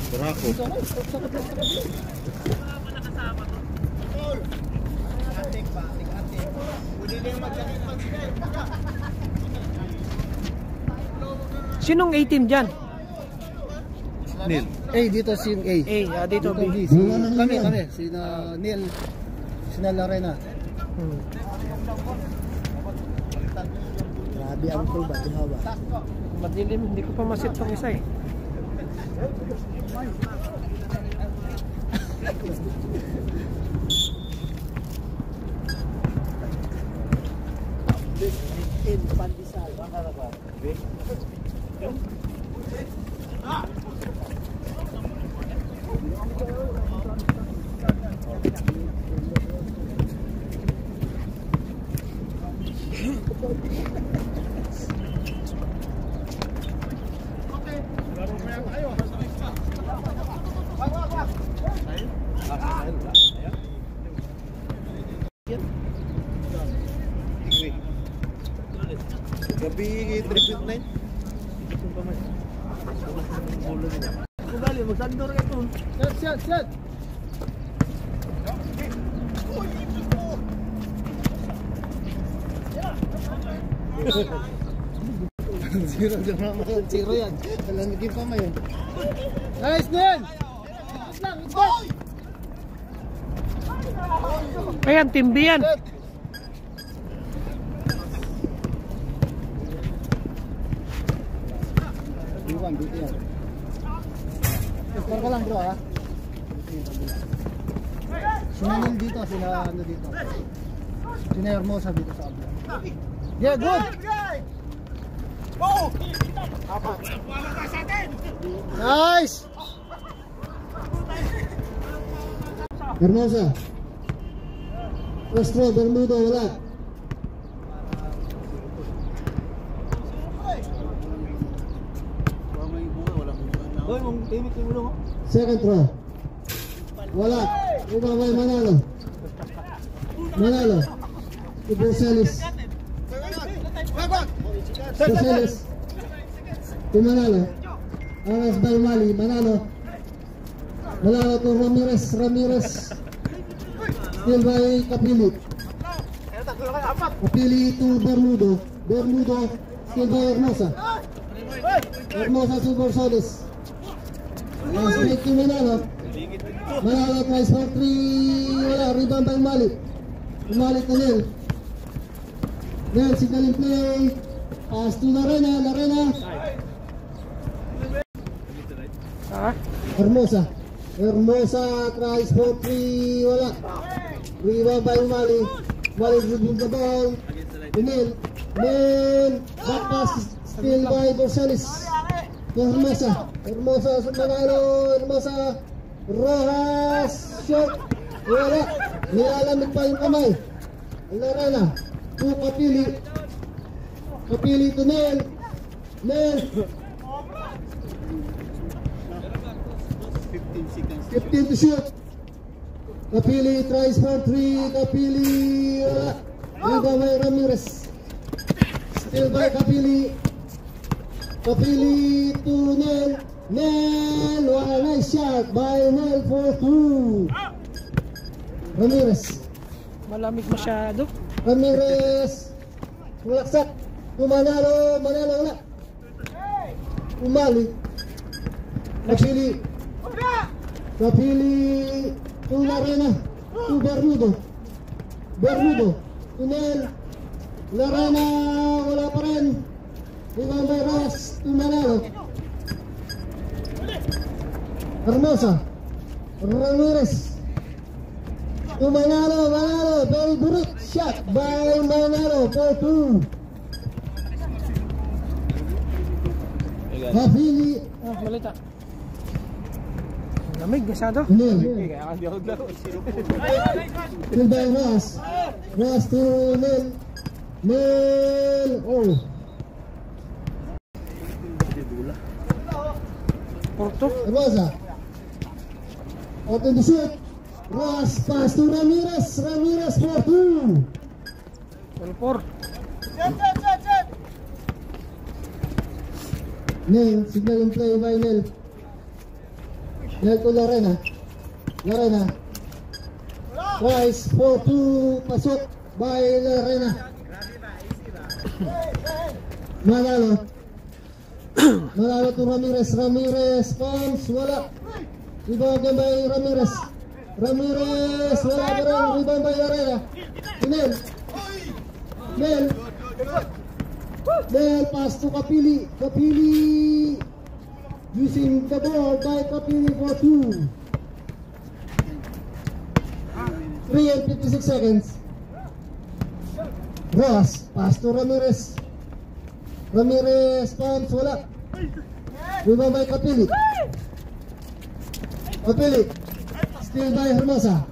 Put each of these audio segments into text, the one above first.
Berako. Sinong 18 dyan? Neil. A, dito si A. A, dito B. Kami. Sina Neil. Sina Lorena. Grabe ang pool ba? Haba. Madilim, hindi ko pa masit tong isa eh. Pandesal. Gabi 3.9. Kembali, magsandor ka ito. Set. Zero yan. Talamigin pa ngayon. Nice, Neil! Let's go! Ayan, team B yan. Iwan, dito yan. Skor ka lang bro ha. Sinanin dito, sila ano dito. Sina Hermosa dito sa abla. Yeah, good! Nice! Hermosa. Ostro, Bermudo, wala. Second row. Wala. Iba may Manalo. Iberselis. Iberselis. Manalo. Aras by Mali. Manalo to Ramirez. Still by Kapili. Kapili to Bermudo. Still by Hermosa to Iberselis. Last break to Manalo tries for 3. Wala, rebound by Mali to Neil. Signaling play. Pass to Lorena. Hermosa tries for 3. Wala. Rebound by Mali dribbling the ball to Neil. Back pass still by Borsalis. Hermosa sa Manalo. Rojas shot. Wala. Nilalamig pa yung kamay. Lorena to Kapili to Neil 15 to shoot. Kapili tries for 3. Kapili wala. Rebound by Ramirez. Still by Kapili to Neil. Wala, nice shot by Neil for 2. Ramirez. Malamig masyado. Ramirez. Mulaksak. Manalo wala. Umali. Kapili to Lorena to Bermudo to Neil. Lorena wala pa rin. Rebound by Ross to Manalo. Hermosa. Ramirez to Manalo. Very good shot by Manalo for 2. Kapili. Balita. Lamig masyado. Still by Ross to Neil. Oh. Porto. Hermosa. Open the shoot. Ross pass to Ramirez for 2. Nel, signal in play by Nel. Nel to Lorena. Lorena. Twice, 4-2, pasok by Lorena. Manalo. Manalo to Ramirez. Ramirez, bounce, wala. Rebound by Ramirez. Ramirez, wala pa rin. Rebound by Lorena. Nel. Nel. Nel, pass to Kapili. Kapili. Using the ball by Kapili for 2. 3 and 56 seconds. Ross, pass to Ramirez. Ramirez, bounce, wala. Rebound by Kapili. Kapili. Still by Hermosa.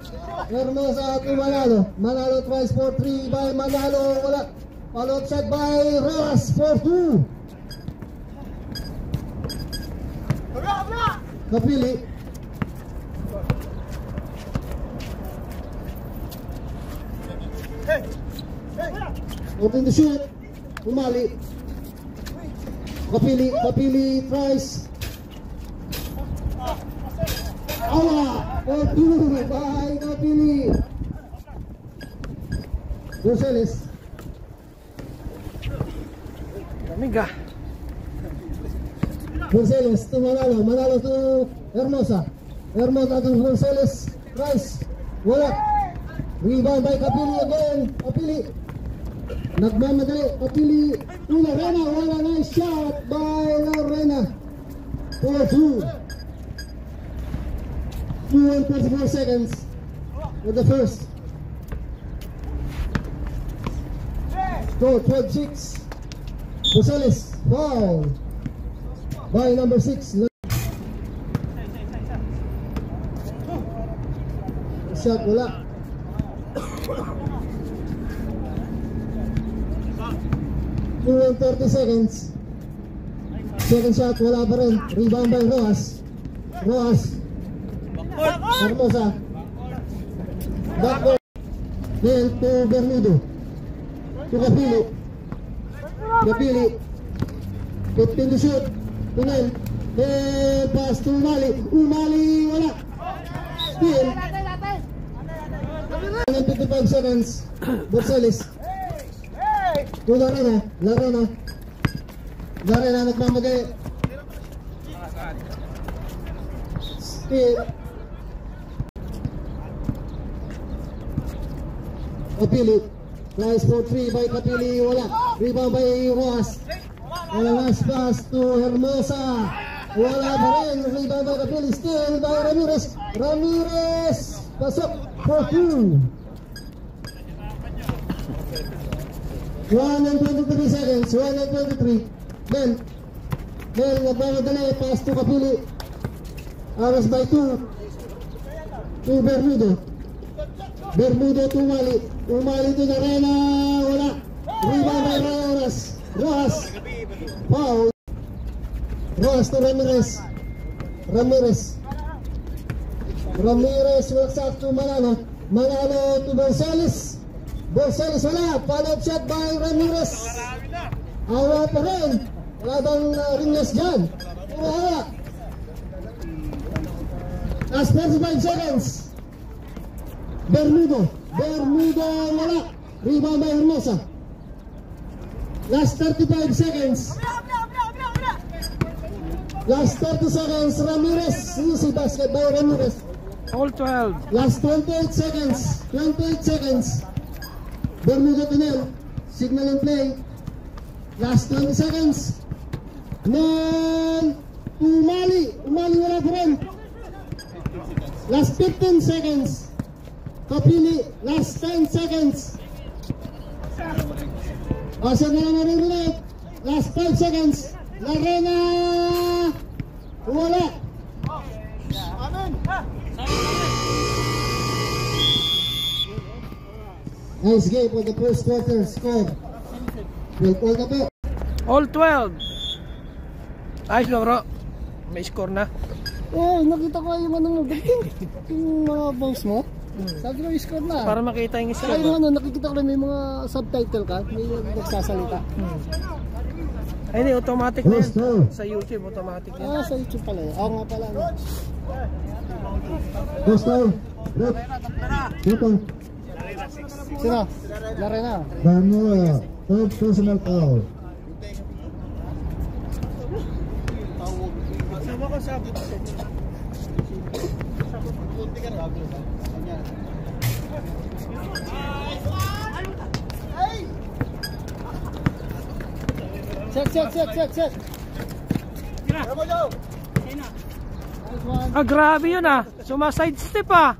Hermosa to Manalo. Manalo tries for 3 by Manalo, wala. Follow-up shot by Ross for 2. Kapili. Open the shoot. Umali. Kapili. Kapili tries. Awa. For 2 by Kapili. Gonzales. Amiga. Gonzales to Manalo. Manalo to Hermosa. Hermosa to Gonzales. Rice. Wala. Rebound by Kapili again. Kapili. Nagmamadali. Kapili to Lorena. Wala. Nice shot by Lorena. 4-2. 2 and 34 seconds for the first. Go 12-6. Gonzales. Foul by number 6. Shot wala. Two and 30 seconds. Second shot wala pa rin. Rebound by Rojas. Rojas. Hermosa. Backboard. Then to Bermudo. To Kapili. Kapili. 15 to shoot. Tunnel. Then pass to Umali. Umali wala. Still. 55 seconds. Borselis. To Lorena. Lorena. Lorena nagmamadali. Still. Kapili. Tries for 3 by Kapili. Wala. Rebound by Rojas. Wala last pass to Hermosa. Wala pa rin. Rebound by Kapili. Still by Ramirez. Ramirez. Pasok for 2. 1 and 23 seconds. 1 and 23. Then nagmamadali. Pass to Kapili. Aras by 2. To Bermudo. Bermudo to Umali. Umali to Lorena. Wala. Rebound by Rojas. Rojas. Foul. Rojas to Ramirez. Ramirez. Ramirez works out to Manalo. Manalo to Gonzales. Gonzales wala. Follow-up shot by Ramirez. Awa pa rin. Wala bang ringless dyan? Puro hawa. Last 45 seconds. Bermudo. Bermudo wala. Rebound by Hermosa. Last 35 seconds. Last 30 seconds. Ramirez. Easy basket by Ramirez. All 12. Last 28 seconds. 28 seconds. Bermudo Tunnel. Signal in play. Last 20 seconds. Nel. Umali. Umali wala pa rin. Last 15 seconds. Kapili. Last 10 seconds. Asa na naman rin ulit. Last 5 seconds. Lorena. Wala. Nice game for the first quarter score. All na po. All 12. Ayos na bro. May score na. Oh, nakita ko yung ano mo. Yung mga balls mo. Sabi ko score na. Para makita yung isa. Kaya yung ano, nakikita ko na may mga subtitle ka. May nagsasalita. Ay, hindi, automatic na yan. Gusto. Sa YouTube, automatic yan. Ah, sa YouTube pala. Oo nga pala. No? Gusto. Rep. Dito. Sino? Larena. Daniel. Third personal foul. Sama ko sa kunti ka rin. Set. Ah, grabe yun ah. Sumaside step ah.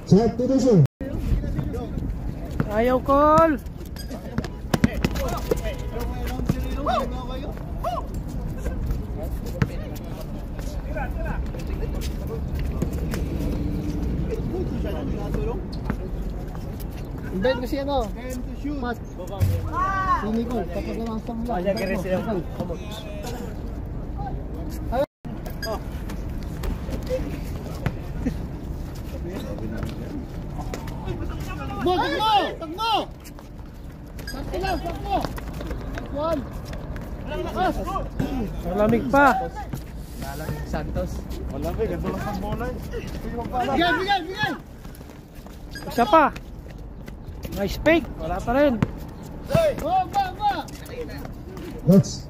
Set to the show. Ayaw call. Bet kasi ano? Mas. Si Nicole, tapos naman sa mula. Kaya kaya siya. Tagmo! Sakto! One. Malamig pa. Santos. Malamig, ito lang ang bola. Bigay! Isa pa. Nice fake. Wala pa rin. Ba! Let's.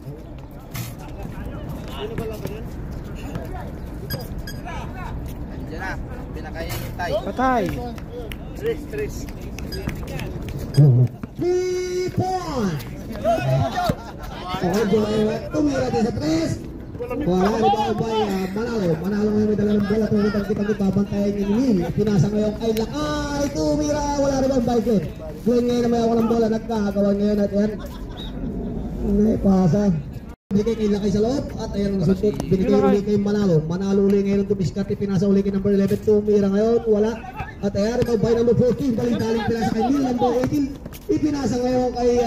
Andiyan na, pinakaya yung tay. Patay. Tres. 3 points. Tumira din sa 3. Wala rebound by Manalo ngayon may dala ng bola. Tumutang-kitang babantayan niya ni Neil. Pinasa ngayon kay Lakay. Tumira. Wala rebound by Glenn. Glenn ngayon na may ako ng bola. Nagkakagawan ngayon at yan. Naipasa. Binigay kay Lakay sa loob. At ayan ang nasuntot. Binigay ulit kay Manalo. Manalo ulit ngayon ng tumiskati. Pinasa ulit kay number 11. Tumira ngayon. Wala. At ayan rebound by number 14. Baling-baling pinasa kay Neil. Number 18. Ipinasa ngayon kay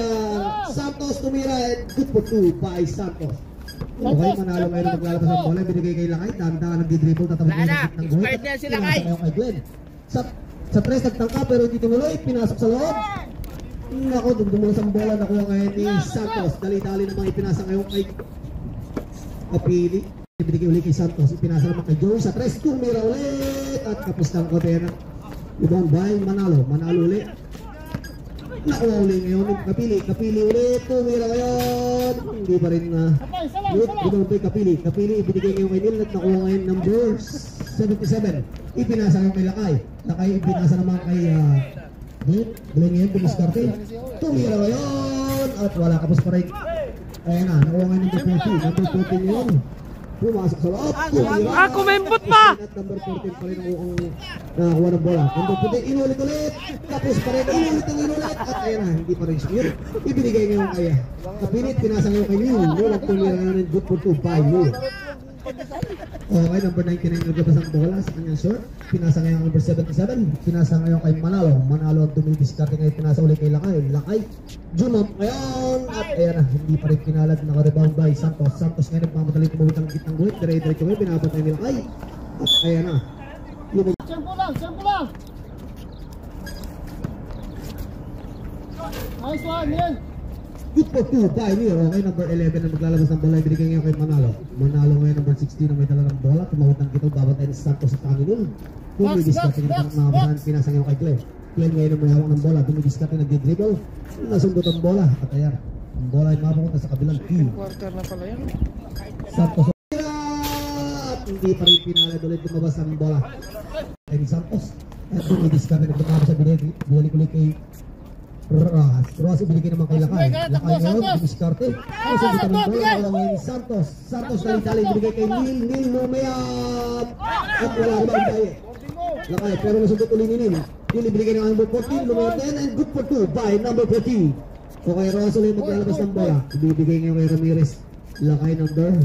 Santos. Tumira. And good for 2 by Santos. Okay, Manalo ngayon maglalabas ng bola, binigay kay Lakay, daan-daan nag-dribble, tatawag ng goal. Expired na si Lakay. Pinasa kay Glenn. Sa 3 nagtangka pero hindi tumuloy, pinasok sa loob. Nako, dumdumas ang bola, nakuha ngayon ni Santos. Dali-dali namang ipinasa ngayon kay Kapili. Binigay ulit kay Santos, ipinasa naman kay Joe. Sa 3, tumira ulit at kapos ng Kotera. Ibang by Manalo ulit. Nakuha ulit ngayon, Kapili ulit, tumira ngayon. Hindi pa rin good, Kapili, ibinigay ngayon kay Neil at nakuha ngayon number 77. Ipinasa ngayon kay Lakay, ipinasa naman kay Glenn ngayon, tumiskarte. Tumira ngayon at wala, kapos pa rin. Ayan na, nakuha ngayon number 14 ngayon. Pumasok sa loob, tumira. Kumembot pa! At number 14 pa rin ang nakakuha ng bola. Number 14, inulit ulit. Tapos pa rin, inulit. At ayan na, hindi pa rin siya. Ibinigay ngayon kaya. Kapilit, pinasa ngayon kay Neil. Walang tumira ngayon ng good for 2 by Neil. Okay, number 99 naglabas ang bola sa kanyang short. Pinasa ngayon number 77. Pinasa ngayon kay Manalo ang tumidiskarte ngayon. Pinasa ulit kay Lakay. Jump ngayon. At ayan na, hindi pa rin pinalad. Naka-rebound by Santos ngayon nagmamadali tumawit ang gitnang guhit. Dire-diretso ngayon, binabantay ni Lakay. At ayan na. Tempo lang! Nice one, Neil! Good for 2 by Neil. Okay, number 11 na maglalabas ng bola. Ibinigay ngayon kay Manalo ngayon number 16 na may dala ng bola. Tumawit ng gitang, babantay ni Santos sa tangi Neil. Tumidiskarte ngayon ng mga pinasa ngayon kay Glenn ngayon na may hawak ng bola. Tumidiskarte nag-dribble. Nasundot ang bola. At ayan, ang bola ay mapapunta sa kabilang team. Quarter na pala yan. Santos at hindi pa rin pinalad ulit lumabas ang bola kay Santos. At tumidiskarte nagtumabas sa binalik ulit kay Roas ibinigay naman kay Lakay ngayon, tumidiskarte. Nasundot ang bola. Wala ngayon ni Santos dali-dali ibinigay kay Neil lumayap. At wala rin ang baye Lakay, pero nasundot ulit ni Neil ibinigay naman number 14, lumayap din. And good for 2 by number 14. Okay, Roas ulit maglalabas ng bola. Ibibigay ngayon kay Ramirez. Lakay number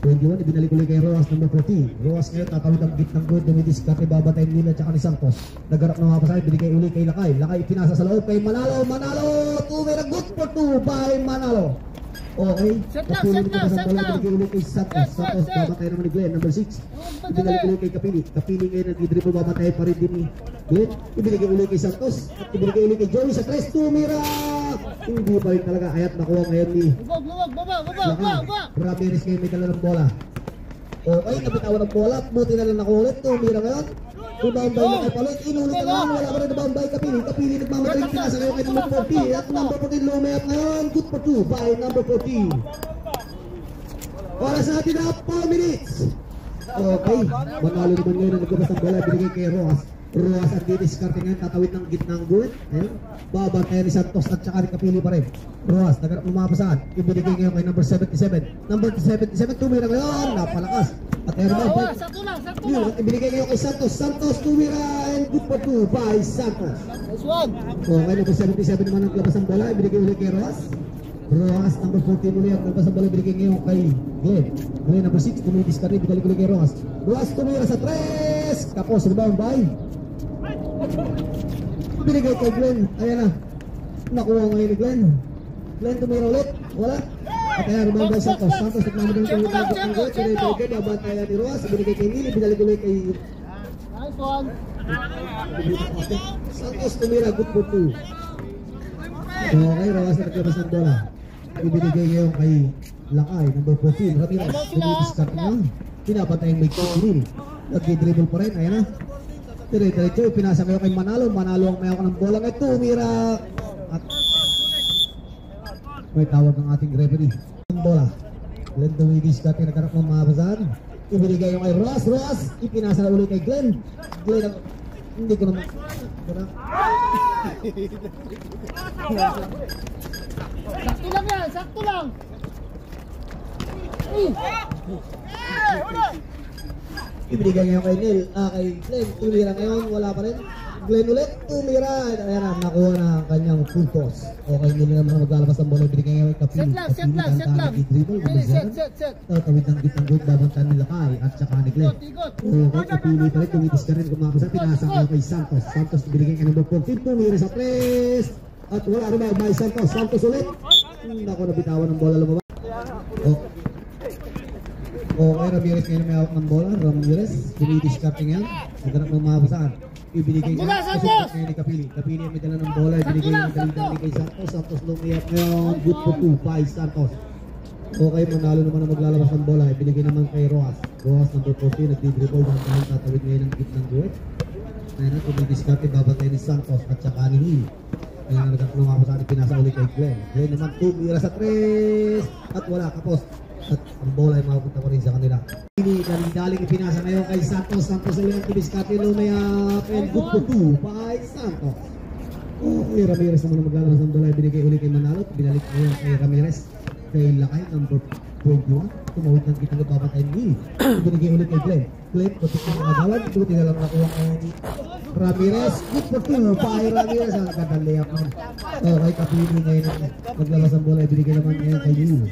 21, ibinalik ulit kay Roas number 14. Roas ngayon tatawid ang gitnang good, dumidiskarte, babatayin nila at saka ni Santos. Nagharap ng mga pasay, binigay ulit kay Lakay. Lakay pinasa sa loob kay Manalo, tumira, good for 2 by Manalo. Okay. Set lang, Kapili set nito lang, sa set bola, lang. binigay ulit kay Santos. Set, Santos, set. babatay naman ni Glenn, number 6. Ibinalik ulit kay Kapili. Kapili ngayon nag-dribble, babatay pa rin din ni Glenn. Ibinigay ulit kay Santos. At ibinigay ulit kay Joey sa 3, tumira! Hindi pa rin talaga. Ayat nakuha ngayon ni Luwag, baba. Ramirez ngayon may dala ng bola. Okay, nabitawan ng bola. Buti na lang nakulit. Tumira ngayon. Rebound by Nakapalit. Inulit na lang. Wala pa rin rebound by Kapili. Kapili nagmamatay yung pinasa ngayon kay number 40. At number 14 lumayap ngayon. Good for 2 by number 40. Oras natin na 4 minutes. Okay. Manalo naman ngayon ang naglabas ng bola. Binigay kay Roas. Roas ang didiskarte ngayon. Tatawid ng gitnang guwit. Babantay ni Santos at saka ni Kapili pa rin. Roas, nagarap lumapasaan. Ibinigay ngayon kay number 77. Number 77, tumira ngayon. Napalakas. At Erman, Sakto lang. yun, at ibinigay ngayon kay Santos. Santos tumira and good for 2 by Santos. Nice one. Okay, number 77 naman ang labas ng bola. Ibinigay ulit kay Roas. Roas, number 14 ulit ang labas ng bola. Ibinigay ngayon kay Glenn. Glenn, number 6, tumitis ka rin. Ibinalik ulit kay Roas. Roas tumira sa 3. Tapos, rebound by binigay kay Glenn. Ayan na. Nakuha ngayon ni Glenn. Glenn tumira ulit. Wala. At ayan, rebound by Santos. Santos nagmamadang kay Glenn. Pinay-pinay. Nabantayan ni Roas. Binigay kay Nili. Binalik ulit kay Nice one. Santos tumira. Good for 2. Okay, Roas na naglabas ng bola. Ibinigay ngayon kay Lakay. Number 14. Ramirez. Tumitiskat niya. Pinapatay yung may kikirin. Nag-dribble pa rin. Ayan na. Dire-diretso, pinasa ngayon kay Manalo. Manalo ang mayroon ng bola ngayon. Tumira. At may tawag ng ating referee. Ang bola. Glenn Duwidis dati nagkarap ng mabasan. Ibinigay yung kay Roas. Roas, ipinasa na ulit kay Glenn. Glenn, hindi ko naman. Sakto lang yan, sakto lang. Ibinigay ngayon kay Neil, kay Glenn, tumira ngayon, wala pa rin. Glenn ulit, tumira. Ayan na, nakuha na ang kanyang puntos. Okay, Neil naman maglalabas ng bola, ibinigay ngayon kay Kapili. Set lang. Set. Tawid ng gitang group, babantan nila kay at saka ni Glenn. Okay, Kapili pa rin, tumitis ka rin, kumakasan, pinasa ngayon kay Santos. Santos, ibinigay kay number 14, tumira sa press. At wala rin by Santos. Santos ulit. Naku, nabitawan ng bola lumabas. Okay, Ramirez ngayon may hawak ng bola. Ramirez, dumidiscarding yan. Naganap ng mabasaan. Ibinigay niya. Santos! Ngayon ni Kapili. Kapili may dala ng bola. Ibinigay niya dali kay Santos. Santos lumiyap ngayon. Good for 2 by Santos. Okay, manalo naman ang maglalabas ng bola. Ibinigay naman kay Roas. Roas number 14. Nagdi-dribble. Dahil tatawid ngayon ng gitnang guwit. Ngayon na, dumidiscarding babatay ni Santos at saka ni Hill. Ngayon na nagkakulong mabasaan. Pinasa ulit kay Glenn. Glenn naman tumira sa 3. At wala, kapos. At ang bola ay mapupunta ko rin sa kanila. Daling ipinasa ngayon kay Santos. Santos ulit ang Tibiskati lumayap. And good for 2 by Santos. Okay, Ramirez naman ang maglalabas ng bola. Binigay ulit kay Manalo. Binalik ngayon kay Ramirez. Kay Lakay, number 21. Tumawid ng kitang papatay ni binigay ulit kay Glenn. Glenn, tutok ng agawad. Buti na lang nakuha ngayon ni Ramirez. Good for 2 by Ramirez. Ang gandang layap naman. Okay, Kapili ngayon ang maglalabas ng bola. Binigay naman ngayon kay Yul.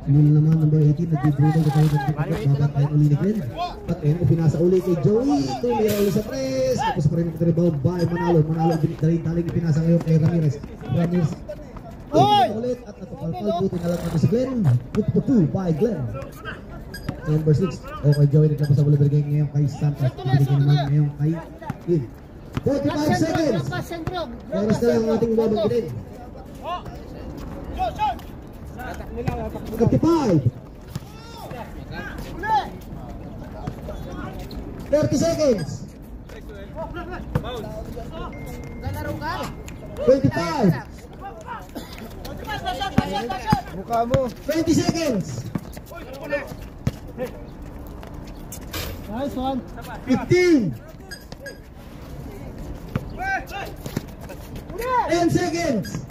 Yun naman, number 18, nag-dribble ka tayo ng tikot, babantayan uli ni Glenn. At ayun, pinasa uli kay Joey, tumira uli sa press, tapos pa rin mag-rebound by Manalo. Manalo, daling ipinasa ngayon kay Ramirez. Ramirez, ulit, at natupalpal, buti na lang natin si Glenn. Good for 2 by Glenn. Number 6, okay, Joey, naglapas sa bola, binigay ngayon kay Santos. Binigay naman ngayon kay Glenn. 45 seconds! Oras na lang ang ating babangkitin. 55 30 seconds 25 Mukha mo. 20 seconds Nice one. 15 10 seconds.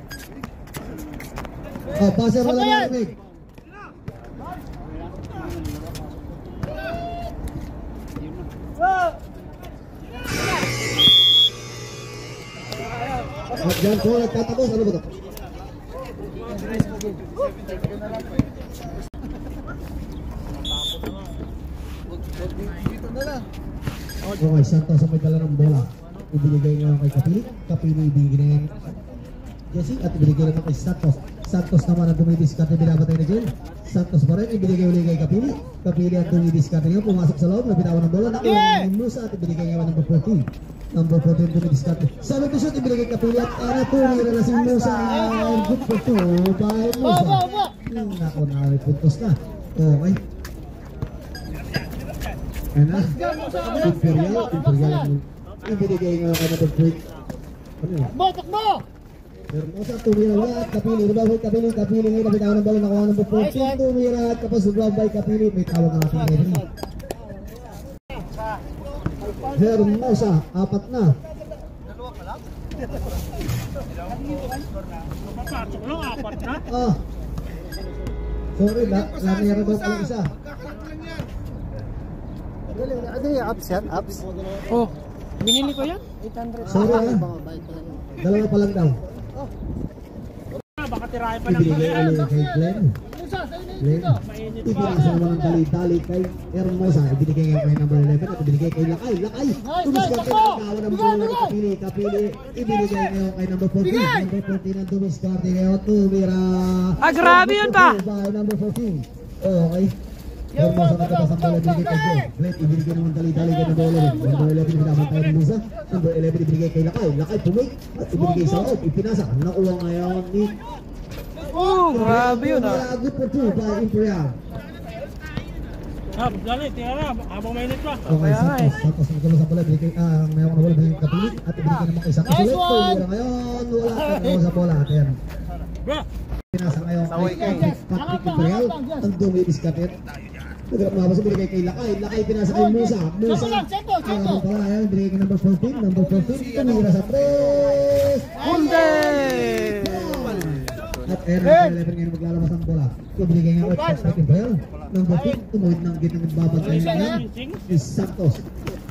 Oh, passer wala na lamig. At dyan po nagtatapos. Ano ba ito? Okay, Santos ang may dala ng bola. Ibinigay ngayon kay Kapili. Kapili ibinigay ngayon Jesse at ibinigay naman kay Santos. Santos naman ang dumidiskarte, binabatay ni Jen. Santos pa rin, ibinigay uli kay Kapili. Kapili ang dumidiskarte niya, pumasok sa loob, nabitawan ng bola, nakuha ni Musa at ibinigay niya number 14. Number 14 dumidiskarte. Sabi ko siya, ibinigay kay Kapili at tumira na si Musa. Good for 2 by Musa. Naku, may puntos na. Okay. Ayan na. Imperial. Ibinigay nga kay number 3. Ano yun? Takbo! Hermosa tumira at Kapili, rebound Kapili ngayon nabitawan ng bola, nakuha ng 14, tumira at tapos rebound by Kapili, may tawag ng ating referee. Hermosa, 4 na. Sorry, nangyari daw pala isa. Ano yung apps yan? Apps? Oh, binili ko yan. 800. Sorry dalawa pa lang daw. Baka tirahin pa ng Ibinigay ulit kay Glenn. Ibinasa naman ng dali-dali kay Hermosa. Ibinigay nga kay number 11 at ibinigay kay Lakay. Tumiskarte na nakawan ng bola kay Kapili. Ibinigay ngayon kay number 14. Number 14 ang tumiskarte ngayon. Tumira. Grabe yun pa! Number 14. Okay. Hermosa nagkabas ang bola ibinigay kay Glenn. Glenn ibinigay naman dali-dali kay number 11. Number 11 ibinabantay ng Musa. Number 11 ibinigay kay Lakay. Lakay tumig at ibinigay sa loob. Ipinasa. Nakuha ngayon ni Grabe yun ah. Good for 2 by Imperial. Dali, tingnan na. Habang mainit pa. Okay, Santos nagkalo sa bola. Mayroon na bola ng Kapili at ibinigay naman kay Santos ulit. Tumira ngayon. Wala ka na sa bola. Ayan. Pinasa ngayon kay Patrick Imperial. Ang dumidiskarte. Nagrap na sa binigay kay Lakay. Lakay pinasa kay Musa. Musa. Ang bola ayan. Binigay kay number 14. Number 14. Tumira sa 3. Hunde! At ayan, number 11 ngayon maglalabas ang bola. Ibinigay nga kay Patrick Imperial. Number 15. Tumuhid ng gitang nagbabantay niya is Santos.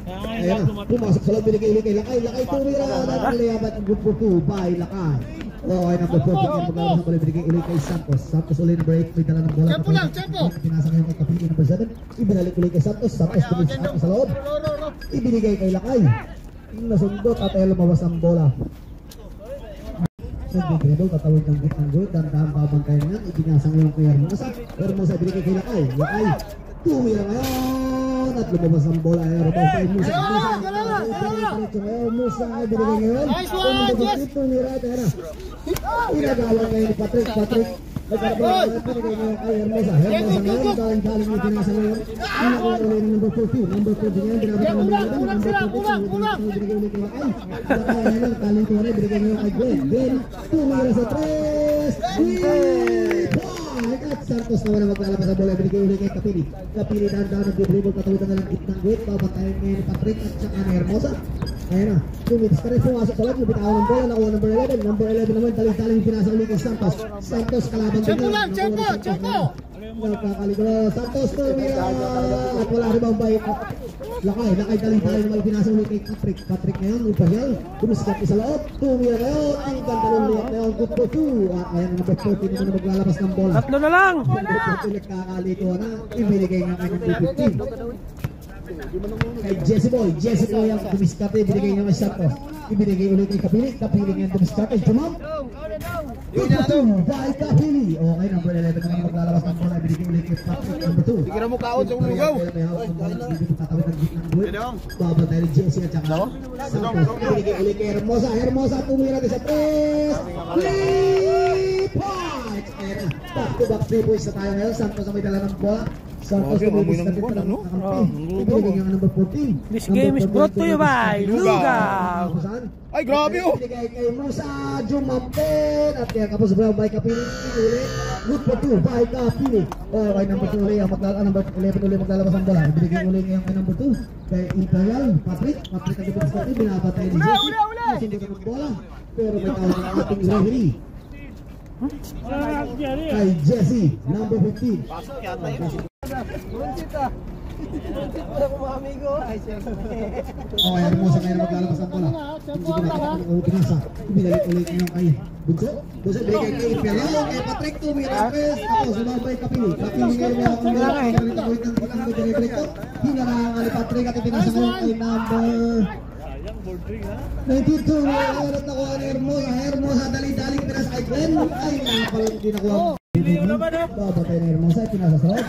Ayan na. Pumasok sa loob. Binigay ulit kay Lakay. Lakay tumira. Nakalayabat ang good for 2 by Lakay. Okay, number 14 ngayon maglalabas ang bola. Binigay ulit kay Santos. Santos ulit ng break. May dala ng bola. Pinasa ngayon kay Kapili number 7. Ibinalik ulit kay Santos. Santos tumisok sa loob. Ibinigay kay Lakay. Nasundot at ay lumabas ang bola. Nag-dribble, tatawid ng gitnang goal, dahan-dahan babantayan niya, ibinasa ngayon kay Hermosa. Hermosa binigay kay Lakay. Lakay, tumira ngayon at lumabas ang bola. Rebound kay Musa. Musa binigay ngayon. Tumira at ayan na. Inagawan ngayon ni Patrick. Nagkarabayan at binigay ngayon kay Hermosa. Hermosa ngayon, daling-daling yung pinasa ngayon. Inakuha ulit ng number 14. Number 14 ngayon, binabatan ng mga number 14. Binigay ulit kay Lakay. Lakay ngayon, taling ko na, binigay ngayon kay Glenn. Glenn, tumira sa 3. At Santos naman ang maglalabas sa bola. Binigay ulit kay Kapili. Kapili dahan-dahan nag-dribble, katawitan na lang gitnang gate. Babantayan ngayon ni Patrick at saka ni Hermosa. Ayan na, tumitis ka rin, pumasok sa loob, nabitawan ng bola, nakuha number 11. Number 11 naman, daling-daling pinasa ulit kay Santos. Santos kalaban din yan. Tempo! Nagkakaligro, Santos tumira at wala rebound by Lakay. Lakay daling-daling naman pinasa ulit kay Patrick. Patrick ngayon, Imperial, tumiskat sa loob, tumira ngayon, ang ganda ng liyak ngayon, good for 2. At ayan, number 14 naman na maglalabas ng bola. Tatlo na lang! Number 14 nagkakalito na, ibinigay nga kay number 15. Kay Jesse Boy ang dumiskarte, binigay niya kay Santos. Ibinigay ulit kay Kapili. Kapili nga dumiskarte, jump. Good by Kapili. Okay, number 11 naman maglalabas ng bola. Ibinigay ulit kay Patrick, number 2. Hindi ka na mo kaon sa umugaw. Babantay ni Jesse at saka Santos. Ibinigay ulit kay Hermosa. Hermosa tumira din sa 3 points. Back to back 3 points na tayo ngayon. Santos ang may dala ng bola. Santos tumiskarte pa ng nakampi. Ibinigay nga number 14. This game is brought to you by Lugaw. Ay, grabe oh! Ibinigay kay Musa, Jumampin. At kaya kapos brown by Kapili. Good for 2 by Kapili. Okay, number 2 ulit. Number 11 ulit maglalabas ang bola. Ibinigay ulit ngayon kay number 2. Kay Imperial, Patrick ang tumiskarte. Binabatay ni Jesse. Masundot ang bola. Pero may tawag ng ating referee. Kay Jesse, number 15. Pasok yata yun. Okay, Hermosa ngayon maglalabas ang bola. Hindi ko nakita ng pinasa. Ibinalik ulit ngayon kay Bunso. Bunso ibigay kay Imperial. Kay Patrick tumira. Tapos sumabay Kapili. Kapili ngayon may akong bola. Pinalitawid ng gitang ko. Hinarangan ni Patrick at ipinasa ngayon kay number 92, nakakarap na kuha ni Hermosa. Hermosa, dali-daling pinas kay Glenn. Ay, nakapalang hindi nakuha. Babatay na Hermosa, pinasa sa loob.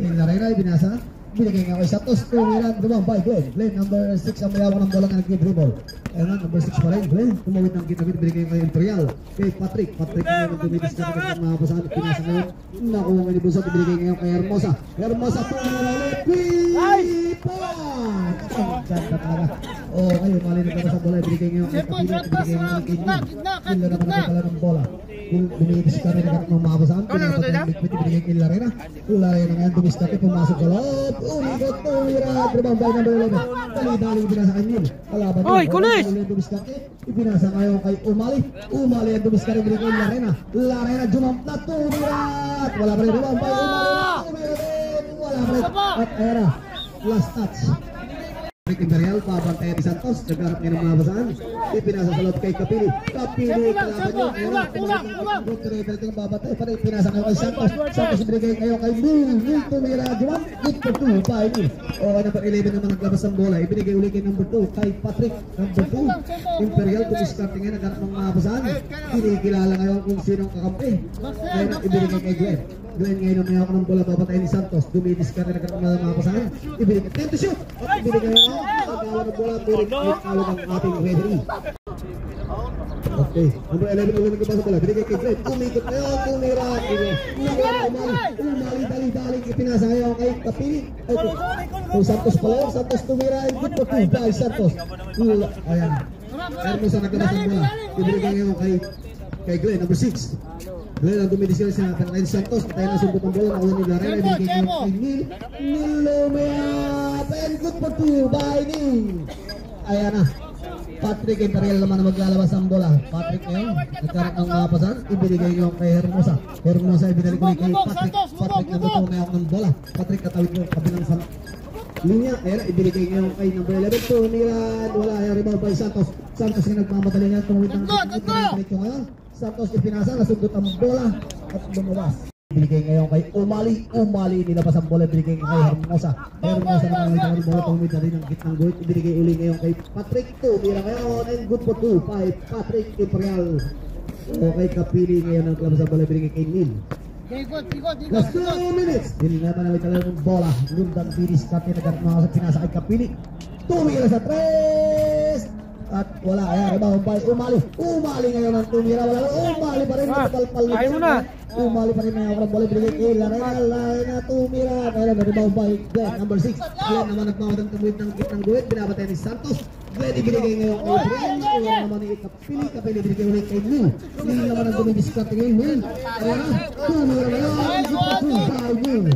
Larena, binasa. Binigay nga kay Santos, tumiran, dumambay, Glenn. Glenn, number 6 ang mayawang ng bola na nag-dribble. Ayun na, number 6 pa rin, Glenn. Tumawid ng kinabit, binigay kay Imperial. Kay Patrick, Patrick ngayon tumitis ka na mga pasahan, pinasa ngayon. Nakuha nga ni Bunso, binigay ngayon kay Hermosa. Hermosa, tumiran ulit, Pipa! Ang ganda talaga. Oh, ayun, malinig ka na sa bola, binigay ngayon kay Kapila, binigay ngayon kay Glenn. Glenn naman nakapala ng bola. Dumitis ka na ng mga pasahan, pinasa ng likpit, binigay kay Larena. Larena ngayon, dumis ka pumasok sa loob. Umigot, tumira, dribambay ng bola. Dali-dali binasa kay Neil. Kalaban Oy, kulis! Ibinasa ngayon kay Umali. Umali ang dumis ka rin binigay Larena. Larena, jump na, tumira. Wala pa rin dribambay. Umali, tumira din. Wala pa rin. At era, last touch. Imperial, pabantay ni Santos, nagkarap niya ng mga basahan. Ipinasa sa loob kay Kapili. Kapili, kalaban niya. Ayun, babantay pa rin. Pinasa ngayon kay Santos. Santos binigay ngayon kay Neil. Tumira, jump. Good for 2, 5. Okay, number 11 naman naglabas ng bola. Ibinigay uli kay number 2, kay Patrick. Number 2, Imperial, kumiskarting ngayon, nagkarap ng mga basahan. Kinikilala ngayon kung sinong kakampi. Ngayon, ibinigay kay Glenn. Glenn ngayon ang mayawak ng bola, babantay ni Santos. Dumidis ka rin, nagkarap ng mga basahan. Ibinigay, 10 to shoot. Ibinigay ngayon. Pagkawa ng bola, turik talo ng ating referee. Okay, number 11 ulit nagkabasa bola, binigay kay Glenn. Umikot ngayon, tumira. Umali, dali-dali, ipinasa ngayon kay Kapili. Kung Santos pala yun, Santos tumira. Good for 2 by Santos. Ayan, Hermosa nagkabasa ng bola. Ibinigay ngayon kay Glenn, number 6. Glenn ang dumidisyon sa Pernay Santos. Patay na sumbot ng bola. Nakuha ni Larena. Ibinigay ngayon kay Neil. Neil Lumea. And good for 2 by Neil. Ayan na. Patrick Imperial naman na maglalabas ang bola. Patrick ngayon, nagkaroon ng mga pasan. Ibinigay ngayon kay Hermosa. Hermosa ibinalik ulit kay Patrick. Patrick na buto ngayon ng bola. Patrick katawid mo kabilang sa linya. Ayan, ibinigay ngayon kay number 11. Tumiran. Wala. Ayan, rebound by Santos. Santos yung nagmamadali niya. Tumawid ng dito ngayon. Santos ipinasa, nasundot ang bola at lumabas. Binigay ngayon kay Umali. Umali nilabas ang bola, binigay kay Hermosa. Hermosa naman ang bola, tumawid na rin ang gitnang guhit. Ibinigay uli ngayon kay Patrick. Tumira ngayon and good for 2, 5. Patrick Imperial. Okay, Kapili ngayon ang labas ang bola, binigay kay Neil. Last 2 minutes. Hindi naman namin talaga ng bola. Lundang bilis kati na mga pinasa kay Kapili. Tumira sa 3. At wala, ayan, rebound by Umali. Umali ngayon ang tumira, wala. Umali pa rin, napalpal na. Ayaw mo na. Umali pa rin na yung bola, binigay kay Larena, tumira. Kaya na rebound by Glenn, number 6. Glenn naman nagmamatang tumawid ng gitnang guhit, binabatay ni Santos. Glenn ibinigay ngayon kay Glenn. Wala naman ni Kapili, Kapili binigay ulit kay Neil. Neil naman ang dumidiskarte ngayon, Neil. Ayan na, tumira ngayon. Neil.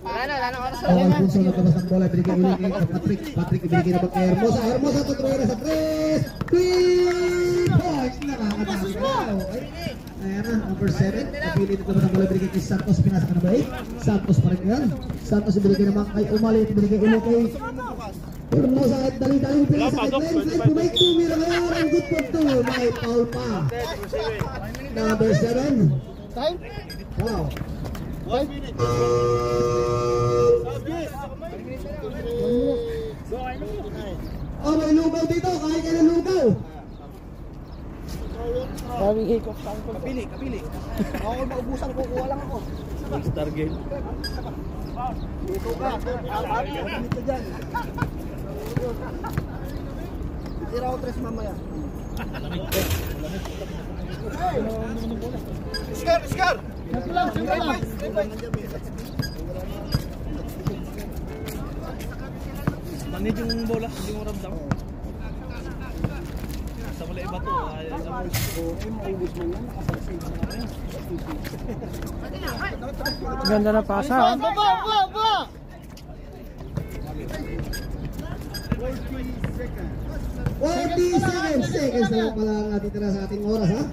Okay, Punso nagkabas ng bola, binigay ulit kay Patrick. Patrick ibinigay naman kay Hermosa. Hermosa tutuwira sa 3. 3 points! Nakakatabi ka na. Okay. Ayan na, number 7. Kapili nagkabas ng bola, binigay kay Santos. Pinasa ka na ba 8? Santos pa rin yan. Santos ibinigay naman kay Umali. Binigay ulit kay Hermosa. At dali-daling pinasa kay Glenn. Glenn pumay tumira ngayon. Ang good for 2. May foul pa. Number 7. Time? Wow. Oh, may lugaw dito. Kain ka ng lugaw. Maraming hiccup sa angkol. Kapili. Ako maubusan, kukuha lang ako. Star game. Dito ka. Dito dyan. Tira ko 3 mamaya. Iskar! Siyempre lang. Manid yung bola, hindi mo ramdam. Sa mula iba to. Ganda na pasa. Baba! 47 seconds na lang pala ang natitira sa ating oras, ha?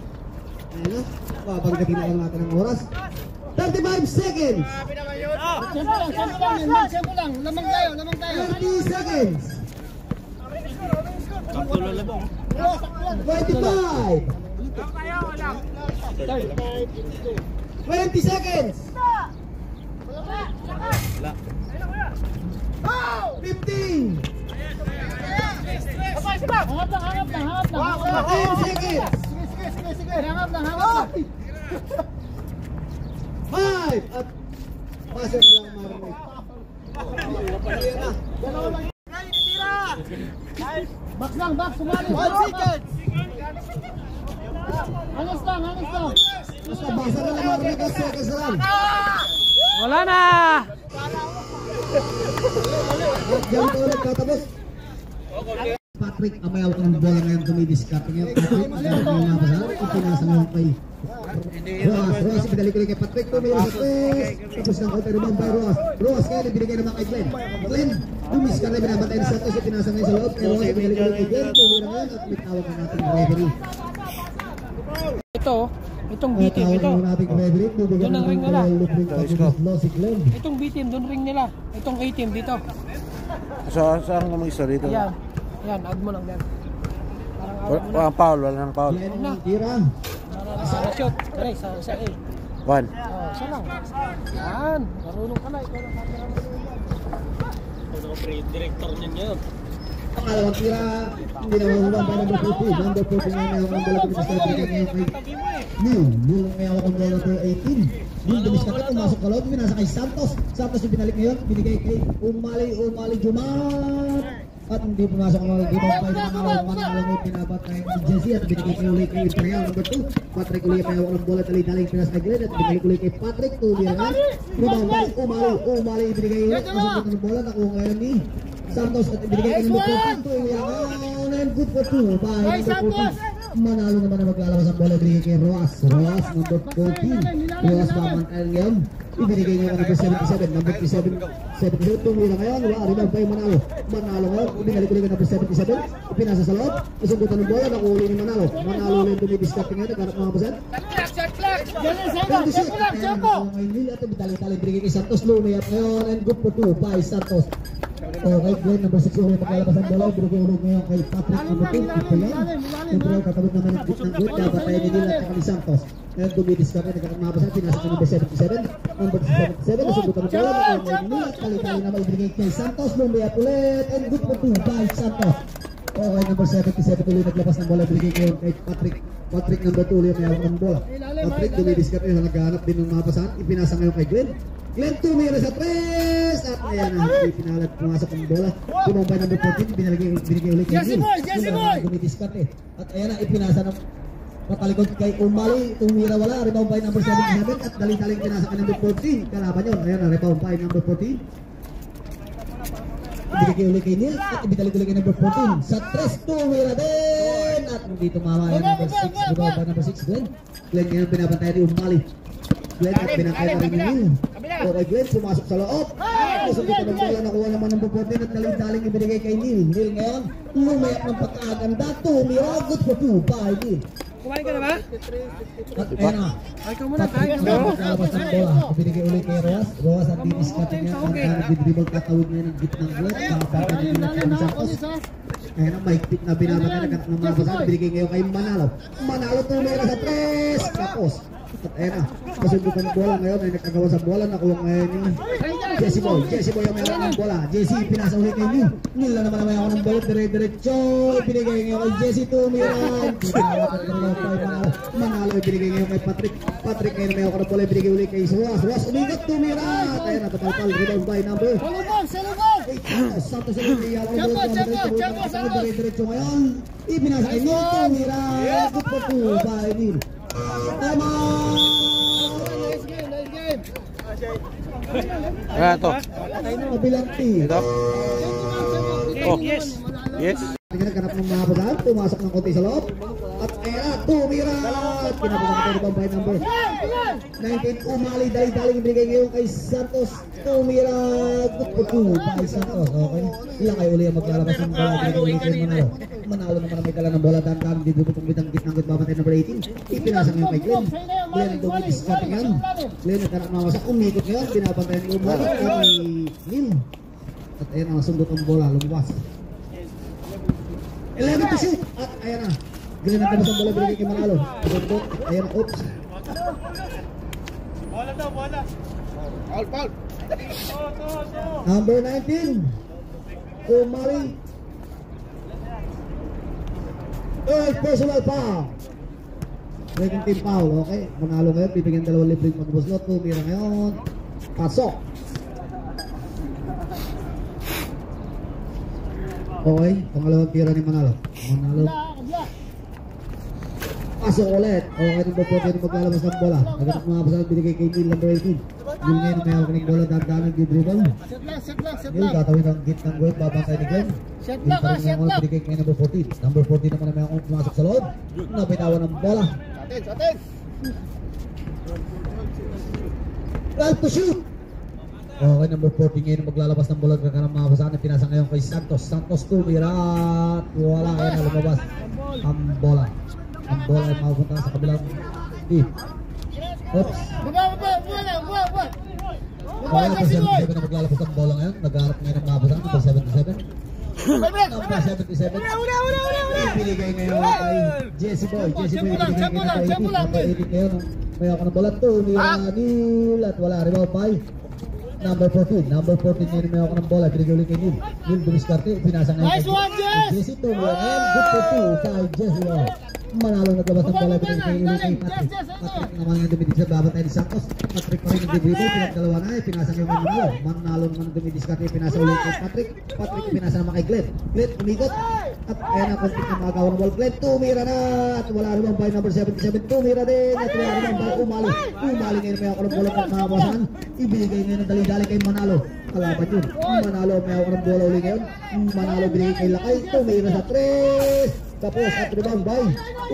Ayan na, babanggatin na lang natin ang oras. 35 seconds! Siyempre lang. Lamang tayo. 30 seconds! 25! 20 seconds! 15! Hangap lang, hangap lang, hangap lang. Sige. Hangap lang, hangap lang. 5 at pasok na lang Marmite. Box lang, box, sumali. 1 second. Alis lang, alis lang. Basta basa na lang Marmite at seconds na lang. Wala na! At yan po ulit tatapos. Patrick, amayaw ka ng bola ngayon tumidiskarte niya. Patrick, magaling na napasahan. Ipinasa ngayon kay Roas, pinalik ulit kay Patrick. Tumira sa tres. Tapos ng counter rebound by Roas. Roas kaya binigay naman kay Glenn. Glenn, tumiskarte, binabantay na Santos. Ipinasa ngayon sa loob. Kay Roas, pinalik ulit kay Glenn. Tumira ngayon at may tawag na natin referee. Itong bitim, ito. Doon ang ring nila. Si Glenn. Itong bitim, doon ring nila. Itong 18 dito. Saan ka mag-isa dito? Ayan. Ayan, add mo lang yan. Parang add mo lang. Walang foul, walang foul. Glenn ang tira. Sa shoot. Dali, sa A. 1. Oh, isa lang. Yan. Marunong ka na. Ikaw na camera mo yan. Director ninyo. Pangalawang tira, hindi na mahulang by number 14. Number 14 ngayon may hawak ang bola sa bigay ngayon kay Neil. Neil may hawak ang bola number 18. Neil dumiskat ito, masok ka loob, binasa kay Santos. Santos yung binalik ngayon, binigay kay Umali Jumat. At hindi pumasok ang mga gibang pa yung manalo may pinapatay ni Jesse at binigay kay ulit kay Imperial number 2. Patrick ulit may hawak ang bola, tali-taling pinas kay Glenn at binigay ulit kay Patrick. Tumira nga, rebound by Umali binigay ulit, masok ng bola, nakuha ngayon ni Santos at ibigay kay number 14. And good for 2 by number 14. Manalo naman na maglalabas ang bola, ibigay kay Roas. Roas number 14. Roas bamantayan ngayon. Ibinigay niya number 77. Number 77. Tumira ngayon. Rebound pa yung Manalo. Manalo ngayon. Ibinalik ulit number 77. Ipinasa sa loob. Isundutan ng bola. Nakuuli ni Manalo. Manalo ulit tumidiskarte ngayon. Naghanap mga pasan. At ibitali-tali ibigay kay Santos. Lumayap ngayon. And good for 2 by Santos. Okay, Glenn, number 6 ulit maglalabas ang bola. Ibinigay ulit ngayon kay Patrick number 2. Ito yan. Siyempre, katabot naman ng good. Dapat tayo ni Nila at kay Santos. Ngayon tumidiskarte. Naghanap mga pasan. Pinasa ka number 77. Number 77. Nasundutan ng bola. Tali-tali naman ibinigay kay Santos. Lumayap ulit. And good for 2 by Santos. Okay, number 77 ulit naglabas ng bola. Ibinigay ngayon kay Patrick. Patrick number 2 ulit may hawak ng bola. Patrick tumidiskarte. Naghanap din ng mga pasan. Ipinasa ngayon kay Glenn. Glenn tumira sa 3 at ayan na, pinalat pumasok ang bola. Tumambay number 14, binigay ulit kay Neil. Jesse Boy! Gumidiskarte. At ayan na, ipinasa ng patalikod kay Umali. Tumira wala, rebound by number 77 at daling-daling pinasa kay number 14. Kalaban yun, ayan na, rebound by number 14. Ibigay ulit kay Neil at ibitalik ulit kay number 14. Sa 3, tumira din! At hindi tumawa yung number 6, rebound by number 6, Glenn. Glenn ngayon pinapantay ni Umali. Glenn at pinakay na rin ni Neil. Okay, Glenn, pumasok sa loob. Nasundutan ng bola, nakuha naman ng 14 at daling-daling ibinigay kay Neil. Neil ngayon, lumayak ng pagkaganda. Tumira, good for 2 by Neil. Kumain ka na ba? At ayan na. Ay, ka muna. Tayo ka muna. Kalabas ng bola. Ibinigay ulit kay Roas. Roas ang diniscarte niya. Ang nag-dribble katawid niya ng gitnang Glenn. Kapapatan niya ng kay Santos. Ayan na, maikpit na binabagay. Nagkaroon ng mga basan. Ibinigay ngayon kay Manalo. Manalo tumira sa 3. Tapos. At ayan na, kasundutan ng bola ngayon ay nagkagawa sa bola. Nakuha ngayon ni Jesse Boy. Jesse Boy ang may hawak ng bola. Jesse, pinasa ulit kay Neil. Neil na naman ang may hawak ng bola. Dire-diretso. Ibinigay ngayon kay Jesse tumira. Manalo ibinigay ngayon kay Patrick. Patrick ngayon may hawak ng bola. Ibinigay ulit kay Roas. Roas umigat tumira. At ayan na, tapalpal. Rebound by number. Santos ulit may hawak ng bola. Dire-diretso ngayon. Ibinasa kay Neil tumira. Good for 2 by Neil. Tama! Nice game. Ayan ito. Kabilang team. Ito. Oh. Yes. Naghanap ng mga basahan, pumasok ng konti sa loob. At ayan, tumira! Pinapasok ng by number 19, Umali, dali-daling ibigay ngayon kay Santos. Tumira, good for 2 by Santos. Okay, ilang kayo uli ang maglalabas ng bola. Ibigay kay Manalo. Manalo naman ang may dala ng bola. Daan-daan, dito pong bitang-gitnang babatay number 18. Ipinasa ngayon kay Glenn. Glenn ang dumidiskarte ngayon. Glenn naghanap ng mawasak, umikot ngayon. Binabantayan ng Umali kay Neil. At ayan ang sundot ang bola, lumabas. 11 to shoot. At ayan na. Glenn ang tabas ang bola, binigay kay Manalo. Sundot, ayan na, oops. Bola daw, bola. Foul. Number 19. Umali. Third personal foul. Second team foul, okay. Manalo ngayon, bibigyan dalawang libreng magbuslot. Tumira ngayon. Pasok. Okay, pangalawang tira ni Manalo. Manalo. Pasok ulit. Okay, number 14 maglalabas ng bola. Naganap mga pasalat binigay kay Neil, number 18. Neil ngayon may hawak ng bola, dahan-dahan nag-dribble. Neil, gatawin ang git ng goal, babantay ni Glenn. Neil pa rin ngayon binigay kay number 14. Number 14 naman na may akong pumasok sa loob. Nabitawan ng bola. Atin! Well to shoot. Okay, number 14 ngayon maglalabas ng bola. Kakanang mga pasalat, pinasa ngayon kay Santos. Santos tumira at wala kaya na lumabas ang bola. Ang bola ay mapunta sa kabilang team. Oops. Okay, number 77 na maglalabas ng bola ngayon. Nag-aarap ngayon ng mabasan. Number 77. Number 77. Ibinigay ngayon kay Jesse Boy. Jesse Boy ibinigay ngayon kay 18. Number 18 ngayon. May ako ng bola. Neil at wala. Rebound pa. Number 14. Number 14 ngayon may ako ng bola. Binigay ulit kay Neil. Neil dumiskarte. Pinasa ngayon kay Jesse. Tumula ngayon. Good for 2 kay Jesse Boy. Manalo naglabas ng bola binigay ulit kay Patrick. Patrick naman yung dumidiskarte. Babantay ni Santos. Patrick pa rin nag-dribble. Pinagdalawa na eh. Pinasa ngayon kay Manalo. Manalo naman ang dumidiskarte. Pinasa ulit kay Patrick. Patrick pinasa naman kay Glenn. Glenn umikot. At ayan na konflict ng mga gawa ng ball. Glenn tumira na. At wala naman by number 77. Tumira din. At wala naman by Umali. Umali ngayon may ako ng bola ng mga basan. Ibinigay ngayon ng dali-dali kay Manalo. Kalaban yun. Manalo may ako ng bola ulit ngayon. Manalo binigay kay Lakay. Tumira sa 3. Tapos at rebound by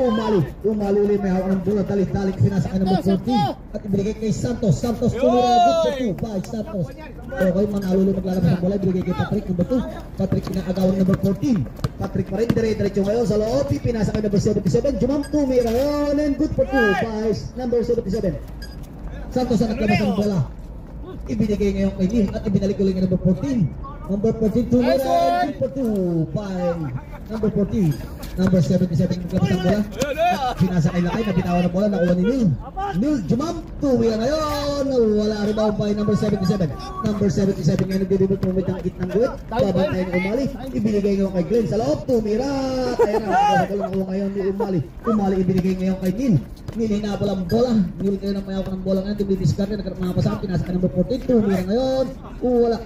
Umali. Umali ulit may hawak ng bola. Dali-dali pinasa kay number 14. At ibinigay kay Santos. Santos tumira. Good for 2 by Santos. Okay, Manalo ulit maglalabas ng bola. Ibinigay kay Patrick number 2. Patrick pinakagawan number 14. Patrick pa rin. Dire-diretso ngayon sa loob. Pinasa kay number 77. Jumam tumira ngayon. And good for 2 by number 77. Santos ang naglabas ng bola. Ibinigay ngayon kay Neil. At ibinalik ulit kay number 14. Number 14 tumira. And good for 2 by number 14. Number 77 naglabas ng bola. At pinasa kay Lakay. Nabitawan ng bola. Nakuha ni Neil. Neil Jumam tumira ngayon. Wala rebound by number 77. Number 77 ngayon nagdidibot tumit ng gitnang guwit. Babantay ni Umali. Ibinigay ngayon kay Glenn sa loob. Tumira. Kaya na. Nakuha ngayon ni Umali. Umali ibinigay ngayon kay Neil. Neil hinabol ang bola. Neil kayo nang mayaw ng bola ngayon. Dumidiscard na nagkaroon mga pasahan. Pinasa kay number 14. Tumira ngayon. Wala.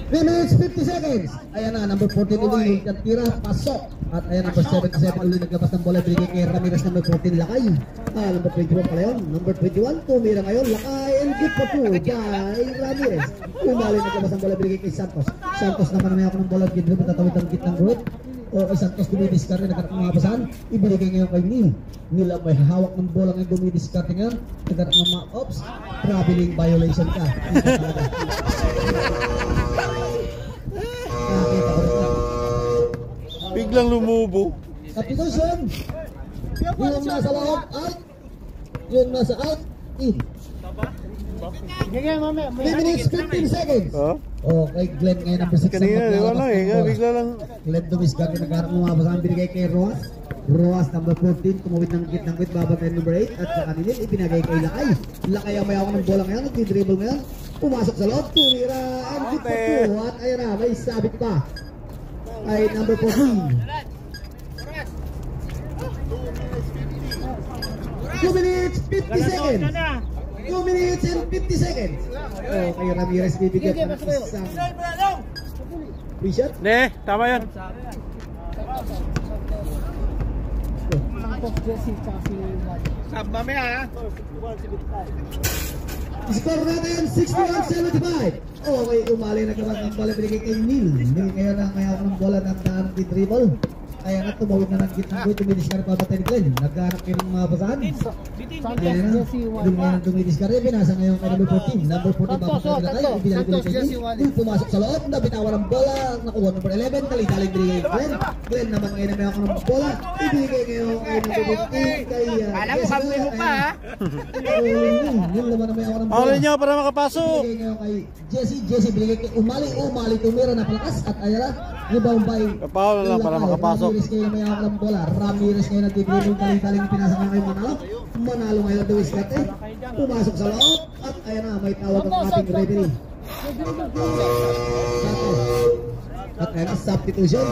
3 minutes 50 seconds. Ayan na, number 14 ulit yung tira, pasok. At ayan, number 77 ulit naglabas ng bola. Binigay kay Ramirez number 14, Lakay. Number 21 pala yun. Number 21, tumira ngayon, Lakay. And good for 2 by Ramirez. Umali naglabas ng bola. Binigay kay Santos. Santos naman may ako ng bola. Gidribble tatawid ang gitnang group. O kay Santos dumidiscard na nagkaroon ng mga pasahan. Ibinigay ngayon kay Neil. Neil ang may hawak ng bola ngayon dumidiscard ngayon. Nagkaroon ng mga ops. Traveling violation ka. Biglang lumubo. Substitution. Yung nasa loob, out. Yung nasa out, in. 3 minutes, 15 seconds. Oh? Okay, Glenn ngayon number 6. Kanina, di ba lang eh. Bigla lang. Glenn dumiscard na nagharap ng mga pasahan. Binigay kay Roas. Roas number 14. Tumawid ng gitnang git. Babantay number 8. At sa kanilin, ibinagay kay Lakay. Lakay ang may ako ng bola ngayon. Nag-dribble ngayon. Pumasok sa loob. Tumira. And good for 2. At ayan na, may sabit pa. Ay number 14. 2 minutes, 50 seconds. 2 minutes and 50 seconds. Oh, kay Ramirez bibigyan ng isang free shot. Ne, tama yan. Samba mo ha. Score natin 61-75. Okay, umali na naman ang bola binigay kay Neil. Neil ngayon ang may ako ng bola ng daan di dribble. Kaya nga tumawid na ng gitnang boy, dumidiscard pa batay ni Glenn. Nagkahanap kayo ng mga basahan. Kaya na, doon ngayon dumidiscard. Binasa ngayon kay number 14. Number 14 babasay nila kayo. Ibinalik ulit kay Neil. Neil pumasok sa loob. Nabitawan ng bola. Nakuha number 11. Dali-daling binigay kay Glenn. Glenn naman ngayon na may ako ng bola. Ibinigay ngayon kay number 15. Kay Alam mo, kabuhin mo pa ha. Neil naman na may ako ng bola. Paulan niyo para makapasok. Binigay ngayon kay Jesse. Jesse binigay kay Umali. Umali tumira na palakas. At ayala, rebound by Paulan lang para makapasok. Ramirez ngayon may hawak ng bola. Ramirez ngayon nag-dribble. Taling-taling pinasa nga kay Manalo. Manalo ngayon ang duwiskat eh. Pumasok sa loob. At ayan na, may tawag ang ating referee. At ayan na, substitution.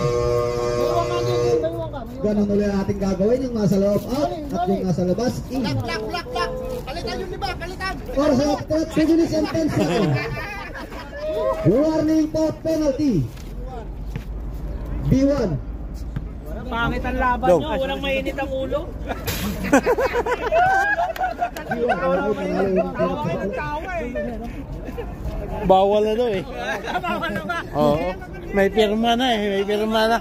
ganun ulit ating gagawin. Yung nasa loob out at yung nasa labas in. Lock. Palitan yung lima, palitan. Or sa after 2 minutes and 10 seconds. Warning po, penalty. B1. Pangit ang laban Go. nyo, walang mainit ang ulo. Bawal na daw eh. Bawal na ba? Oo. May pirma na eh. May pirma na.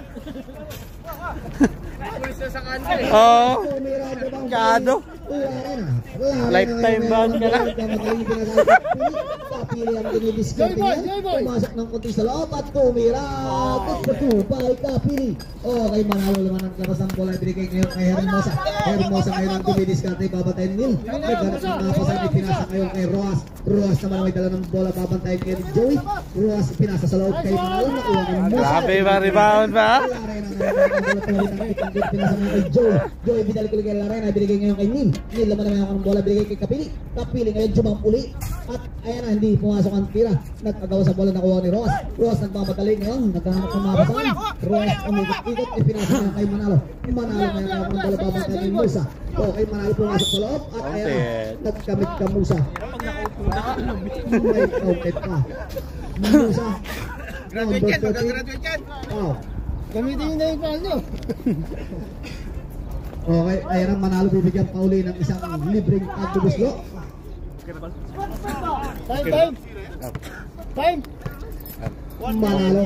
Oo. Kado. Lifetime ban ka na. Papili ang dinidiskarte niya. Pumasok ng konti sa loob at tumira. Tutupay kapili. Okay, manalo naman ang labas ng bola. Binigay ngayon kay Hermosa. Hermosa ngayon ang dinidiskarte. Babatayin nil. Nagganap ng napasan. Pinasa ngayon kay Roas. Roas naman may dala ng bola. Babantayin kay Joey. Roas pinasa sa loob kay Manalo. Nakuha ng Musa. Grabe ba? Rebound ba? Pinasa ngayon kay Joey. Joey binalik ulit kay Larena. Binigay ngayon kay Nil. Nil naman naman ang bola. Binigay kay Kapili. Kapili ngayon jumang uli. At ayan na, hindi pumasok ang tira. Nagkagawa sa bola nakuha ni Roas. Roas nagmamadali ngayon. Nagkahanap ng mabasan. Roas umikot-ikot. Ipinasa ngayon kay Manalo. Manalo ngayon ang bola. Babantayin kay Musa. Okay, Manalo pumasok sa loob. At ayan na, nagkamit ka Musa. May counted pa. Musa. Graduate yan, magagraduate yan. Oh. Gamitin nyo na yung paan nyo. Okay, ayan ang Manalo bibigyan pa uli ng isang libreng agdubuslo. Time. Manalo.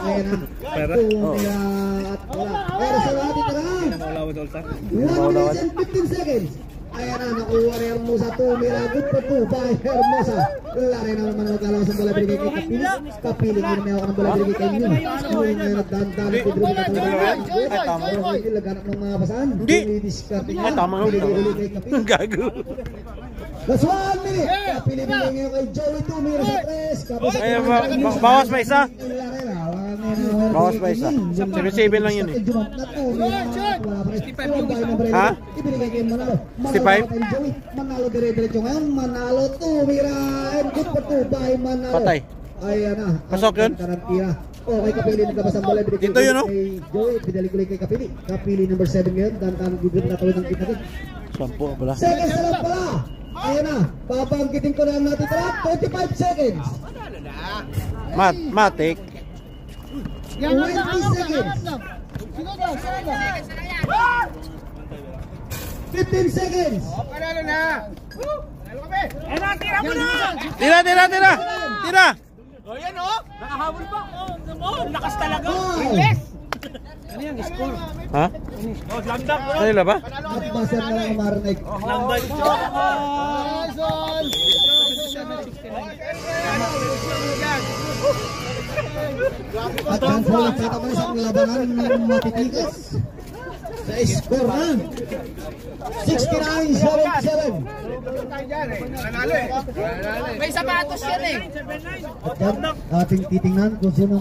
Ayan na. Tumira at wala. Pero sa lahat ito na. 1 minute and 15 seconds. Ayan na, nakuha ni Hermosa. Tumira. Good for 2 by Hermosa. Lari na naman magkalawas ang bola binigay kay Kapili. Kapili ngayon may ako ng bola binigay kay Nin. Nin ngayon nagdahan-dahan. Pidro na talaga. Laganap ng mga basahan. Hindi. Dinidiskarte Ay, tama nga. Binigay ulit kay Kapili. Gago. Last 1 minute. Kapili binigay ngayon kay Joey. Tumira sa 3. Ay, bawas pa isa. Bawas pa isa. 7 lang yun eh. Ha? Ibinigay kay Manalo. 65? Manalo dire-diretso ngayon. Manalo tumira. And good for 2 by Manalo. Patay. Ayan na. Pasok yun? Tarantira. Okay, Kapili nagkabas ang bola. Binigay Dito yun, oh. kay Joey. Binalik ulit kay Kapili. Kapili number 7 ngayon. Dantan gugod na tawid ng kita. 10 pala. Seconds na lang pala. Ayan na. Babangkitin ko na ang natitira. 25 seconds. Matik. 20 seconds. 15 seconds. Panalo na. Panalo kami. Eh na, tira mo na! Tira. Tira. O yan o! Nakahabol pa! Oh, lakas talaga! Yes. Ano yung score? Ha? Oh, slam dunk bro! Kanila ba? At buzzer na lang ang marinig. Slam dunk! At yan po lang kita pa sa labanan ng matitigas. Sa score na 69-77. Panalo eh. May sapatos yan eh! At yan ating titingnan kung sino